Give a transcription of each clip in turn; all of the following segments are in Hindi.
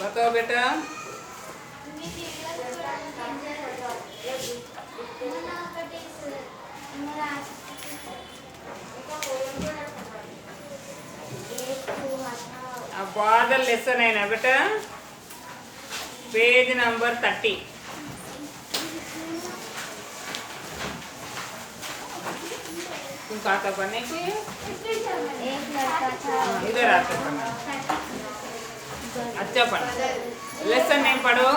बताओ बेटा। बादल लेसन है ना बेटा, पेज नंबर 30। तुम खाता पढ़ने की? एक लड़का था। इधर आते पढ़ना। अच्छा पढ़। लेसन नहीं पढ़ो।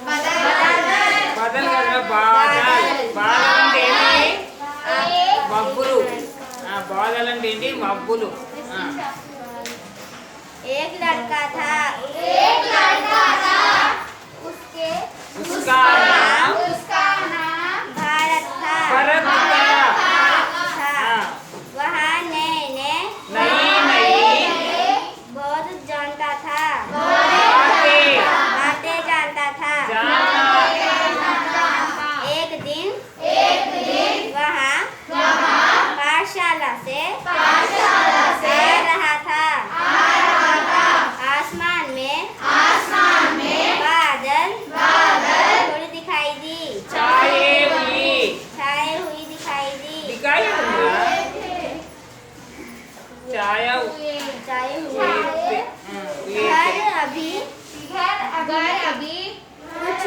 बादल का बादल बादल అంటే ఏంటి? మబ్బులు. బాదల్ అంటే ఏంటి? మబ్బులు. एक लड़का था। उसका नाम भारत था। भरत था। वहाँ नए बहुत जानता था। बातें जानता था। एक दिन वहाँ पाठशाला से आ रहा था। आसमान में बादल थोड़ी दिखाई दी। छाए हुई दिखाई दी। दिखाई छाया हुई। घर अभी कुछ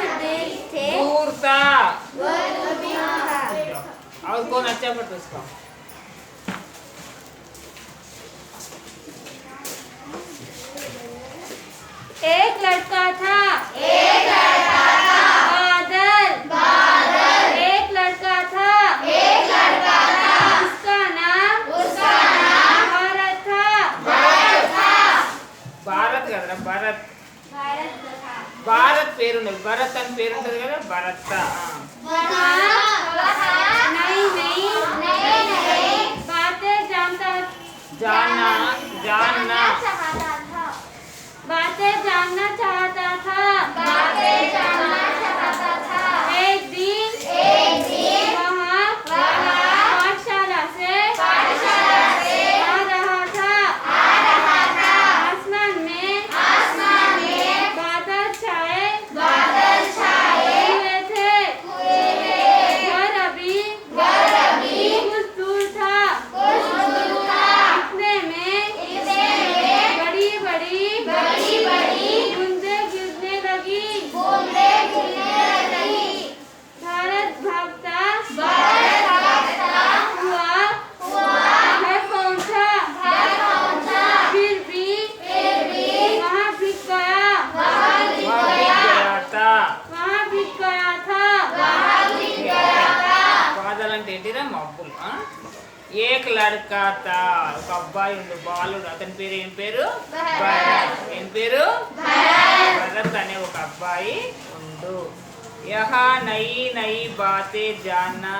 दूर था। दूर था। और कौन अच्छा पढ़ता उसका? एक लड़का था। बादल एक लड़का था। उसका नाम भारत था। భారత్ కదరా, భరత్. భారత్ పేరు ఉన్నది, భరత్ అని పేరు ఉంటుంది కదా, భరత్. नई बातें जानना चाहता था। एक दिन वहाँ पाठशाला से आ रहा था। आसमान में बादल छाए हुए थे। घर अभी कुछ दूर था। इतने में बड़ी बड़ी बूंदें गिरने लगी। भारत भागता हुआ घर पहुंचा। फिर भी वहाँ बिक गया था। బాదల్ అంటే ఏంటిరా? మబ్బులు. ఏక్ లడ్కా తా, ఒక అబ్బాయి ఉంది, బాలుడు. అతని పేరు ఏం పేరు? భరత్. ఏం పేరు? భరత్ అనే ఒక అబ్బాయి ఉండు. యహా నయి బాతే జాన్నా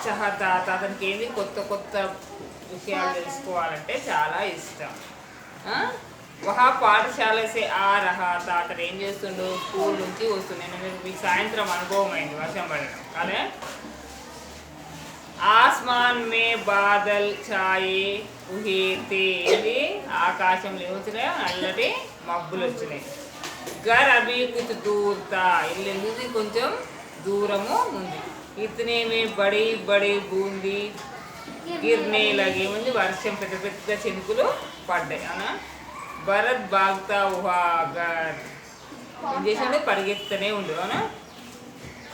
చహతా. అతనికి ఏంది? కొత్త విషయాలు తెలుసుకోవాలంటే చాలా ఇష్టం. వహా పాఠశాల సే ఆ రహా తా. అతను ఏం చేస్తుండు? స్కూల్ నుంచి వస్తుంది. నేను మీకు సాయంత్రం అనుభవం అయింది వర్షం పడడం. అదే ఆస్మాన్ మే బాదల్ ఛాయే హుయే తే. ఇది ఆకాశంలో ఏమొచ్చినాయి? నల్లటి మబ్బులు వచ్చినాయి. గర్ అభి కుచ్ దూర్ తా. ఇల్లు ఎందుకు కొంచెం దూరము ఉంది. ఇతనే మే బడి బూంది గిర్నే లగే. ఉంది వర్షం పెద్ద చినుకులు పడ్డాయి. అనా భరత్ బాగ్తా హువా గర్. ఏం చేసాడు? పరిగెత్తనే ఉండు. అవునా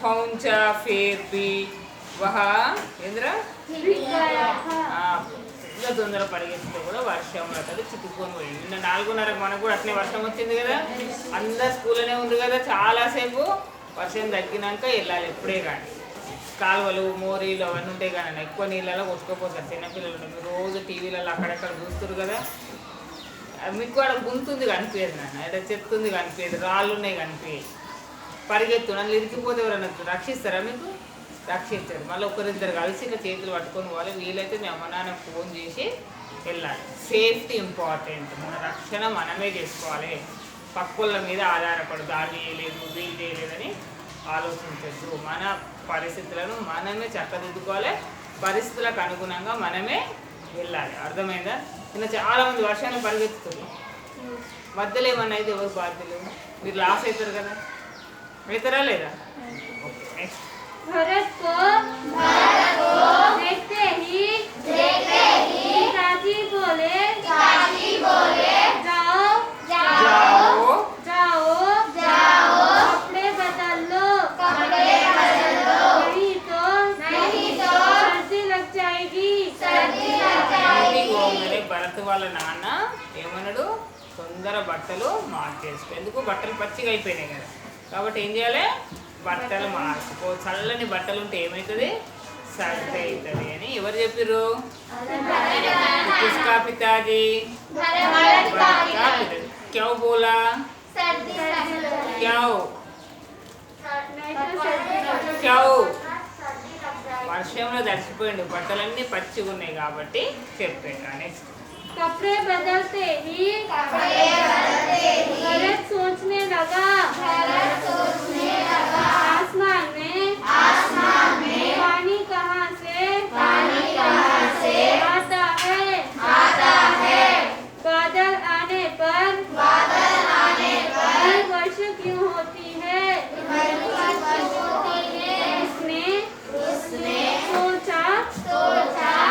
పౌంచా ఫేర్ బి వహా ఏంద్రా ఇంకా తొందర పరిగెత్తితే కూడా వర్షం పడుతుంది, చిక్కుకొని పోయింది. నిన్న 4:30 మనకు కూడా అట్లే వర్షం వచ్చింది కదా. అందరు స్కూల్లోనే ఉంది కదా. చాలాసేపు వర్షం తగ్గినాక వెళ్ళాలి ఎప్పుడే కానీ. కాలువలు మోరీలు అవన్నీ ఉంటాయి కానీ ఎక్కువ నీళ్ళలో కొట్టుకోపోతారు చిన్నపిల్లలు. మీరు రోజు టీవీలలో అక్కడెక్కడ చూస్తారు కదా. మీకు కూడా గుంతుంది కనిపించదు నాన్న, ఇక్కడ చెత్తుంది కనిపించదు, రాళ్ళు ఉన్నాయి కనిపించాయి. పరిగెత్తు నన్ను ఇరికిపోతే ఎవరన్నా రక్షిస్తారా? మీకు రక్షించారు. మళ్ళీ ఒకరిద్దరు కలిసి ఇంకా చేతులు పట్టుకొని పోవాలి. వీలైతే మీ అమ్మ నాన్న ఫోన్ చేసి వెళ్ళాలి. Safety important. మన రక్షణ మనమే చేసుకోవాలి. పక్కుల మీద ఆధారపడదు. అది చేయలేదు వీలు చేయలేదని ఆలోచించద్దు. మన పరిస్థితులను మనమే చక్కదిద్దుకోవాలి. పరిస్థితులకు అనుగుణంగా మనమే వెళ్ళాలి. అర్థమైందా? నిన్న చాలా మంది వర్షాన్ని పరిగెత్తుతారు. మధ్యలో ఏమన్నా అయితే ఎవరు బాధ్యులు? మీరు లాస్ అవుతారు కదా, అవుతారా లేదా? Okay next. भरत को देखते ही पिताजी बोले जाओ जाओ जाओ कपड़े बदल लो नहीं तो सर्दी लग जाएगी। ఇంటికి పోగానే భరత్ వాళ్ళ నాన్న ఏమన్నాడు, తొందర బట్టలు మార్చేసుకో. ఎందుకు, బట్టలు పచ్చిగా అయిపోయినాయి కదా, కాబట్టి ఏం చేయాలి, బట్టలు మార్చుకో. చల్లని బట్టలు ఉంటే ఏమవుతుంది, సర్ది అవుతుంది అని ఎవరు చెప్పిర్రు? किसका पिताजी? भरत का पिताजी। क्यों बोला? क्यों क्यों? వర్షంలో తడిసిపోయిండు, బట్టలన్నీ పచ్చిగా ఉన్నాయి కాబట్టి చెప్పాడు. నెక్స్ట్. कपड़े बदलते ही भरत सोचने लगा आसमान में पानी कहाँ से आता है बादल आने पर वर्ष क्यों होती है? उसने सोचा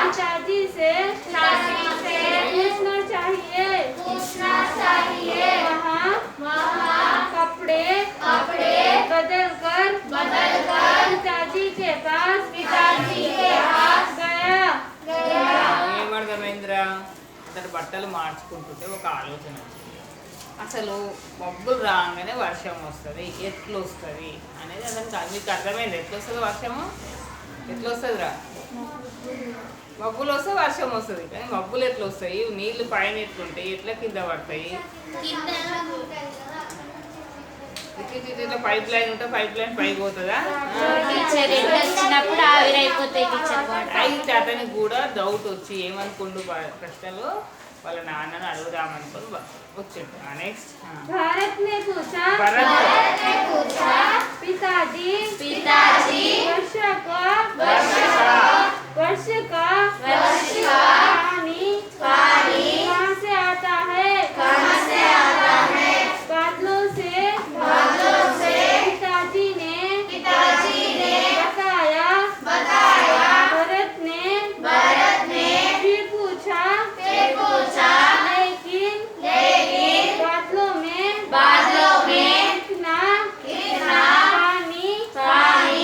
पिताजी से पूछना चाहिए। वहाँ कपड़े बदल कर पिताजी के पास गया। ఏమర్థమైందిరా? అతను బట్టలు మార్చుకుంటుంటే ఒక ఆలోచన వచ్చింది. అసలు మబ్బులు రాగానే వర్షం వస్తుంది, ఎట్లు వస్తుంది అనేది అతనికి మీకు అర్థమైంది. ఎట్లా వస్తుంది వర్షము? ఎట్లా వస్తుంది రా? మబ్బులు వస్తే వర్షం వస్తుంది, కానీ మబ్బులు ఎట్లా వస్తాయి, నీళ్లు పైన ఎట్లుంటాయి, ఎట్లా కింద పడతాయి? ఇట్లా పైప్ లైన్ ఉంటే పైప్ లైన్ పైకి పోతుందా? వచ్చినప్పుడు ఆవిరైపోతాయి టీచర్. అయితే అతనికి కూడా డౌట్ వచ్చి ఏమనుకుండు, ప్రశ్నలు వాళ్ళ నాన్నను అడుగుదామనుకుని వచ్చిండు. నెక్స్ట్. भारत ने पूछा पिताजी वर्ष का पानी कहाँ से आता है? बादलों से पिताजी ने बताया। भरत ने फिर पूछा लेकिन बादलों में कितना पानी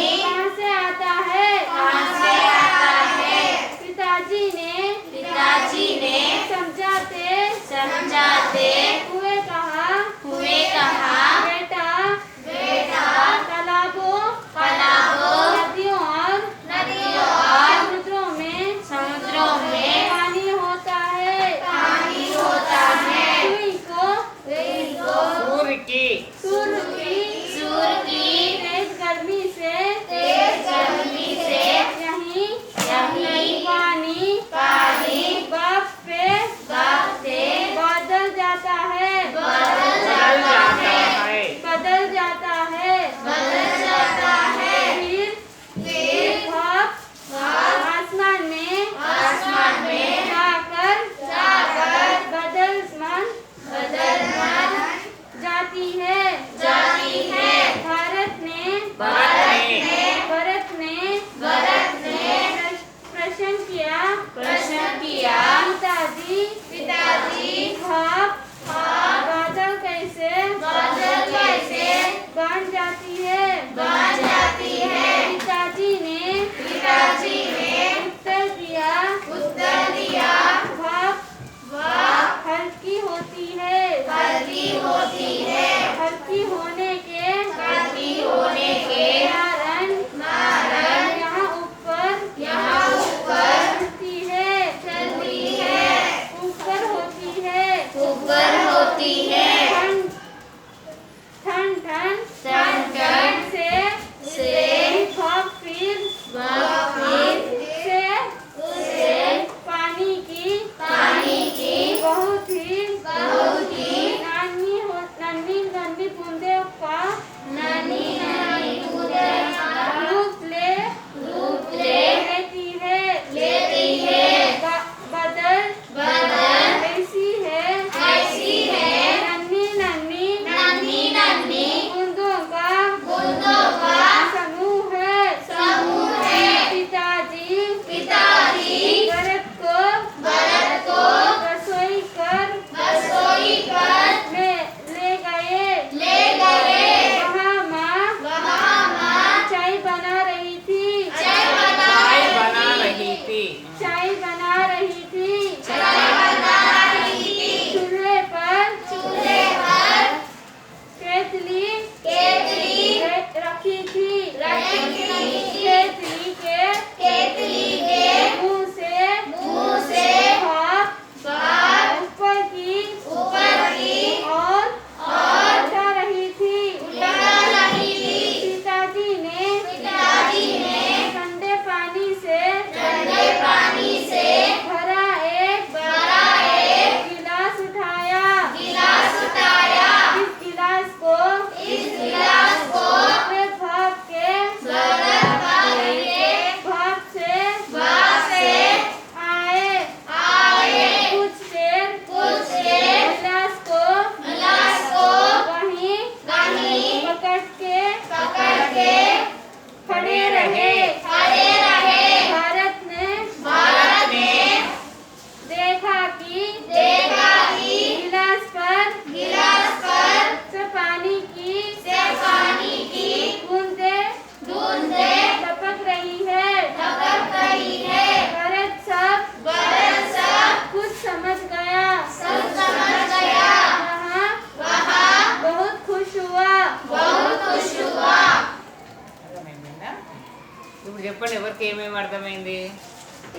ఇప్పుడు చెప్పండి ఎవరికి ఏమేమి అర్థమైంది?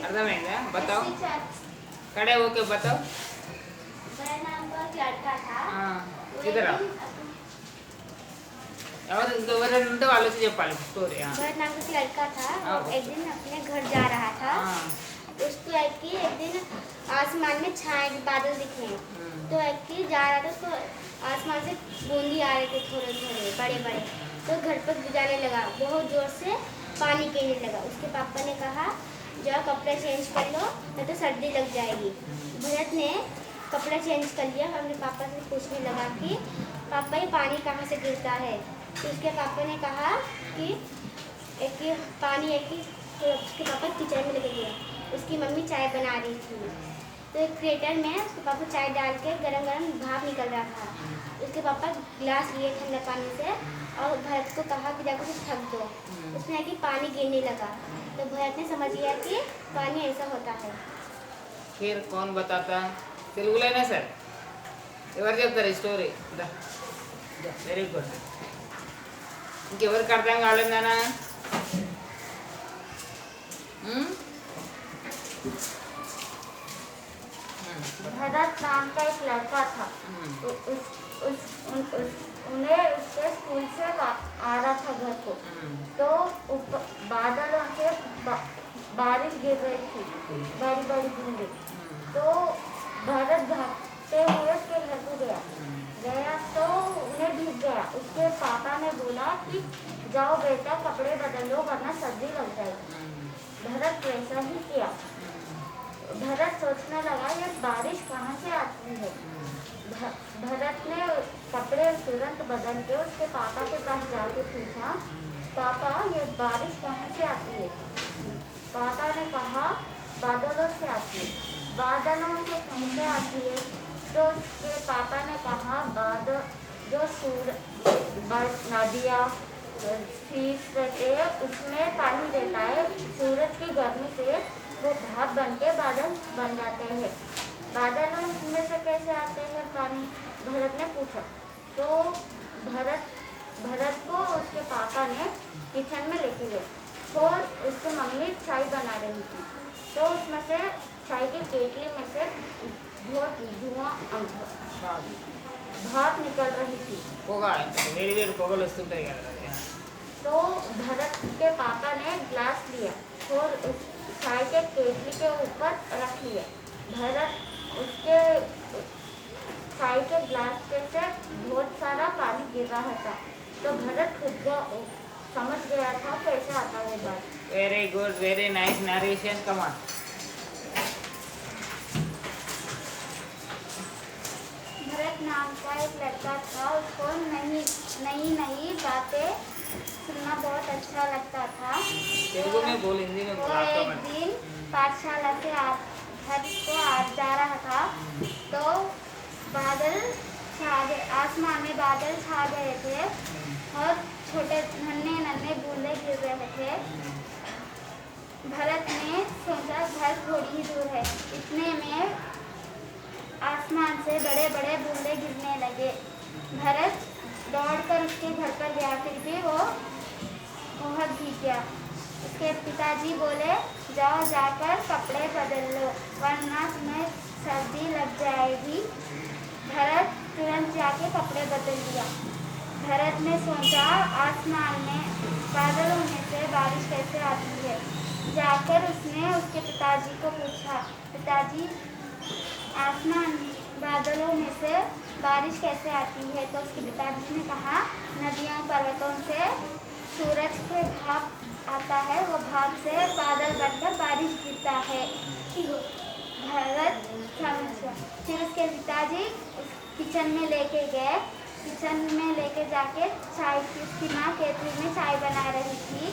అర్థమైందా? బతావ్ కడే ఓకే బతావ్. ఇద్దరా ఎవరు ఇంకెవరైనా ఉంటే వాళ్ళు వచ్చి చెప్పాలి స్టోరీ. नाम का लड़का था, एक दिन अपने घर जा रहा था। उसको एक दिन आसमान में छाए बादल दिखे, तो एक जा रहा था, उसको आसमान से बूंदी आ रहे थे थोड़े थोड़े बड़े बड़े, तो घर पर गिराने लगा, बहुत जोर से पानी गिरने लगा। उसके पापा ने कहा जाओ कपड़े चेंज कर लो नहीं तो सर्दी लग जाएगी। भरत ने कपड़ा चेंज कर लिया, अपने पापा से पूछने लगा कि पापा ये पानी कहाँ से गिरता है। तो उसके पापा ने कहा कि एक पानी तो उसके पापा किचन में लेके गया, उसकी मम्मी चाय बना रही थी, तो एक क्रेटर में उसके पापा चाय डाल के गरम गरम भाप निकल रहा था। उसके पापा गिलास लिए ठंडा पानी से और भरत को कहा कि जाकर उसे थक दो। उसने कि पानी गिरने लगा, तो भरत ने समझ लिया कि पानी ऐसा होता है। फिर कौन बताता? తెలుగులోనే సార్ ఎవరు చెప్తారు ఈ స్టోరీ? Very good. ఇంకెవరికి అర్థం కాలేదనా? भरत नाम का एक लड़का था, उन्हें उसके स्कूल से आ रहा था घर को, तो बादलों से बारिश गिर रही थी, बड़ी बड़ी बूंदें। तो भरत भागते हुए उसके घर को गया तो उन्हें भीग गया। उसके पापा ने बोला कि जाओ बेटा कपड़े बदल लो वरना सर्दी लग जाएगी। भरत वैसा ही किया। भरत सोचने लगा ये बारिश कहाँ से आती है। भरत ने कपड़े तुरंत बदल के उसके पापा के पास जाके पूछा पापा ये बारिश कहाँ से आती है। पापा ने कहा बादलों से आती है। बादलों से कैसे आती है? तो उसके पापा ने कहा बादल जो नदियाँ शीश रहते हैं उसमें पानी देता है, सूरज की गर्मी से वो भाप बन के बादल बन जाते हैं। बादलों में से कैसे आते हैं पानी? भरत ने पूछा। तो भरत को उसके पापा ने किचन में लेके गए और उसकी मम्मी चाय बना रही थी, तो उसमें से चाय की केतली में से धुआं भाप निकल रही थी। వేడి వేడి పొగలు వస్తుంటాయి కదా. तो भरत के पापा ने ग्लास लिया और उस चाय के केतली के ऊपर रख लिया। भरत उसके चाय के ग्लास पे से बहुत सारा पानी गिर रहा था, तो भरत खुद को समझ गया था कैसे आता है बात। Very good, very nice narration. Come on. Bharat नाम का एक लड़का था, उसको नई बातें सुनना बहुत अच्छा लगता था। तेलुगु में बोल, हिंदी में बोल. वो एक दिन पाठशाला से घर को जा रहा था, तो बादल आसमान में बादल छा गए थे और छोटे नन्हे बूंदे गिर रहे थे। भरत ने सोचा घर थोड़ी ही दूर है, इतने में आसमान से बड़े बड़े बूंदे गिरने लगे। भरत दौड़कर उसके घर पर गया, फिर भी वो बहुत भीग गया। उसके पिताजी बोले जाओ जाकर कपड़े बदल लो वरना तुम्हें सर्दी लग जाएगी। भरत तुरंत जाके कपड़े बदल लिया। भरत ने सोचा आसमान में बादल होने से बारिश कैसे आती है। जाकर उसने उसके पिताजी को पूछा पिताजी आसमान बादलों में से बारिश कैसे आती है। तो उसके पिताजी ने कहा नदियों पर्वतों से सूरज के भाप आता है, वो भाप से बादल बनकर बारिश गिरता है। भरत समझ गया। फिर उसके पिताजी किचन में लेके गए। किचन में लेके जाके चाय की उसकी माँ केतली में चाय बना रही थी।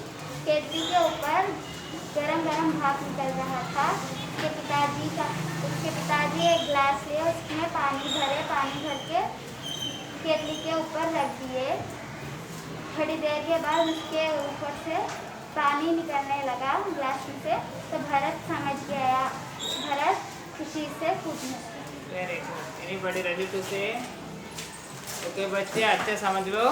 केतली के ऊपर गरम गरम भाप निकल रहा था। उसके पिताजी एक गिलास लिए, उसमें पानी भर के केतली के ऊपर रख दिए। थोड़ी देर के बाद उसके ऊपर से पानी निकलने लगा गिलास में से, तो भरत समझ गया। भरत खुशी से कूदने लगा। Very good. Anybody ready to say? Okay बच्चे अच्छे समझ लो.